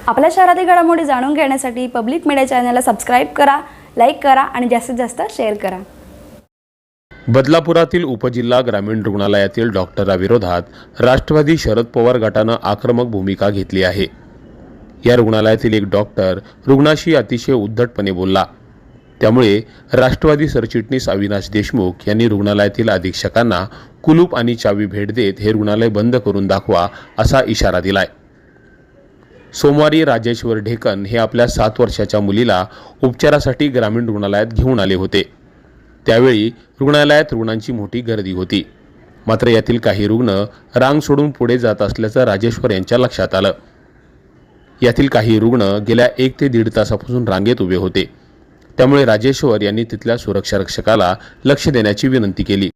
आपल्या शहरातील घडामोडी जाणून घेण्यासाठी पब्लिक मीडिया चॅनलला सबस्क्राईब करा, लाईक करा आणि जास्तीत जास्त शेअर करा। बदलापुरातील उपजिल्हा ग्रामीण रुग्णालयातील डॉक्टराविरोधात राष्ट्रवादी शरद पवार गटानं आक्रमक भूमिका घेतली आहे। या रुग्णालयातील एक डॉक्टर रुग्णाशी अतिशय उद्धटपणे बोलला। त्यामुळे राष्ट्रवादी सरचिटणीस अविनाश देशमुख यांनी रुग्णालयातील अधीक्षकांना कुलूप आणि चावी भेट देत हे रुग्णालय बंद करून दाखवा असा इशारा दिलाय। सोमवारी राजेश्वर ढेकन हे आपल्या 7 वर्षाच्या मुलीला उपचारासाठी ग्रामीण रुग्णालयात घेऊन आले होते। त्यावेळी रुग्णालयात रुग्णांची मोठी गर्दी होती। मात्र यातील काही रुग्ण रांग सोडून पुढे जात असल्याचं राजेश्वर यांच्या लक्षात आलं। यातील काही रुग्ण गेल्या 1 ते 1.5 तासापासून रांगेत उभे होते। त्यामुळे राजेश्वर यांनी तिथल्या सुरक्षा रक्षकाला लक्ष देण्याची विनंती केली।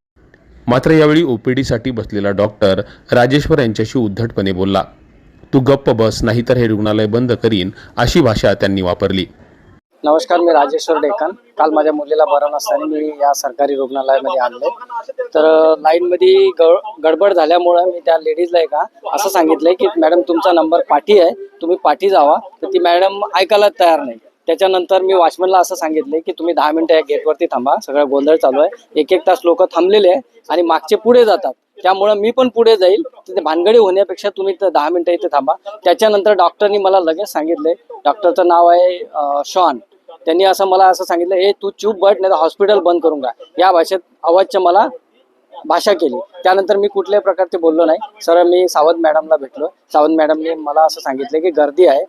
मात्र यावेळी ओपीडीसाठी बसलेला डॉक्टर राजेश्वर यांच्याशी उद्धटपणे बोलला। तू गप्प बस, नाहीतर हे रुग्णालय बंद करीन, अशी भाषा त्यांनी वापरली। नमस्कार, मी राजेश्वर ढेकन। काल माझ्या मुलीला बरं नसताना मी या सरकारी रुग्णालयामध्ये आणले। तर लाईनमध्ये गडबड झाल्यामुळे मी त्या लेडीजला असं सांगितलंय की मॅडम तुमचा नंबर पाठी आहे, तुम्ही पाठी जावा। तर ती मॅडम ऐकायला तयार नाही। त्याच्यानंतर मी वॉचमनला असं सांगितले की तुम्ही 10 मिनिटं या गेटवरती थांबा, सगळा गोंधळ चालू आहे। 1-1 तास लोक थांबलेले आहे आणि मागचे पुढे जातात, त्यामुळे मी पण पुढे जाईल। तिथे भानगडी होण्यापेक्षा तुम्ही 10 मिनिटं इथे थांबा। त्याच्यानंतर डॉक्टरनी मला लगेच सांगितले, डॉक्टरचं नाव आहे शॉन। त्यांनी मला असं सांगितलं, हे तू चूप बट, नाही तर हॉस्पिटल बंद करून का, या भाषेत आवाजच्या मला भाषा केली। त्यानंतर मी कुठल्याही प्रकारचे बोललो नाही। सरळ मी सावंत मॅडमला भेटलो। सावंत मॅडमने मला असं सांगितलं की गर्दी आहे,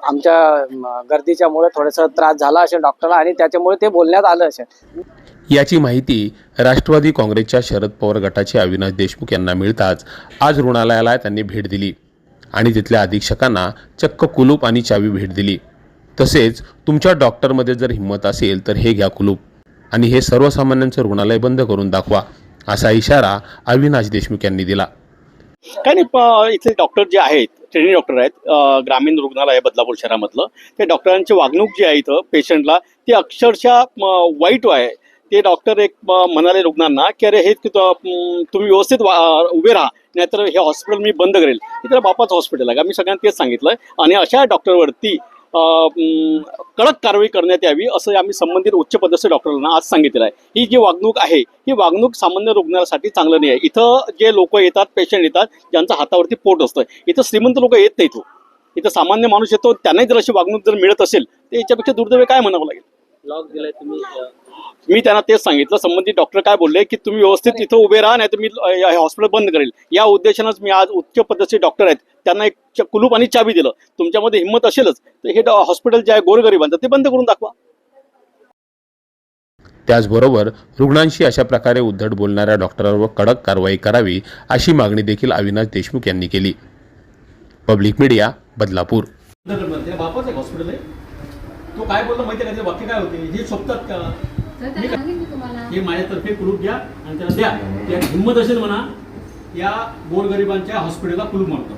आमच्या गर्दीच्यामुळे थोडासा त्रास झाला असेल डॉक्टरला आणि त्याच्यामुळे ते बोलण्यात आलं असेल। याची माहिती राष्ट्रवादी काँग्रेसच्या शरद पवार गटाचे अविनाश देशमुख यांना मिळताच आज रुग्णालयाला त्यांनी भेट दिली आणि तिथल्या अधीक्षकांना चक्क कुलूप आणि चावी भेट दिली। तसेच तुमच्या डॉक्टरमध्ये जर हिंमत असेल तर हे घ्या कुलूप आणि हे सर्वसामान्यांचं रुग्णालय बंद करून दाखवा, असा इशारा अविनाश देशमुख यांनी दिला। काय नाही, इथले डॉक्टर जे आहेत, ट्रेनिंग डॉक्टर आहेत, ग्रामीण रुग्णालय बदलापूर शहरामधलं, ते डॉक्टरांची वागणूक जी आहे इथं पेशंटला ती अक्षरशः वाईट आहे। ते डॉक्टर एक म्हणाले रुग्णांना की अरे हे तुम्ही व्यवस्थित उभे राहा, नाहीतर हे हॉस्पिटल मी बंद करेल। हे त्याला बापाचं हॉस्पिटल आहे, मी सगळ्यांना तेच सांगितलं आणि अशा डॉक्टरवरती कडक कारवाई करण्यात यावी असं आम्ही संबंधित उच्च पदस्थ डॉक्टरांना आज सांगितलेलं आहे। ही जी वागणूक आहे ही वागणूक सामान्य रुग्णासाठी चांगलं नाही आहे। इथं जे लोक येतात, पेशंट येतात, ज्यांच्या हातावरती पोट असतं, इथं श्रीमंत लोक येत नाहीत। इथं सामान्य माणूस येतो, त्यांनाही जर अशी वागणूक जर मिळत असेल तर याच्यापेक्षा दुर्दैव काय म्हणावं लागेल। लॉक दिलाय तुम्ही, मी त्यांना तेच सांगितलं, संबंधित डॉक्टर काय बोलले की तुम्ही व्यवस्थित इथं उभे राहा, नाही तर मी हॉस्पिटल बंद करेल। या उद्देशानंच मी आज उच्च पदस्थ डॉक्टर आहेत त्यांना एक कुलूप आणि चावी दिलं। तुमच्यामध्ये हिंमत असेलच तर हे हॉस्पिटल जे आहे गोरगरिबांचं ते बंद करून दाखवा। त्याचबरोबर रुग्णांशी अशा प्रकारे उद्धट बोलणाऱ्या डॉक्टरांवर कडक कारवाई करावी अशी मागणी देखील अविनाश देशमुख यांनी केली। Public media, Badlapur. बापाचं हॉस्पिटल आहे, तो काय बोलला माहिती आहे का, वाक्य काय होते हे सोबतात का, हे माझ्यातर्फे कुलूप घ्या आणि त्याला द्या, हिंमत असेल म्हणा या गोरगरिबांच्या हॉस्पिटलला कुलूप मारतो।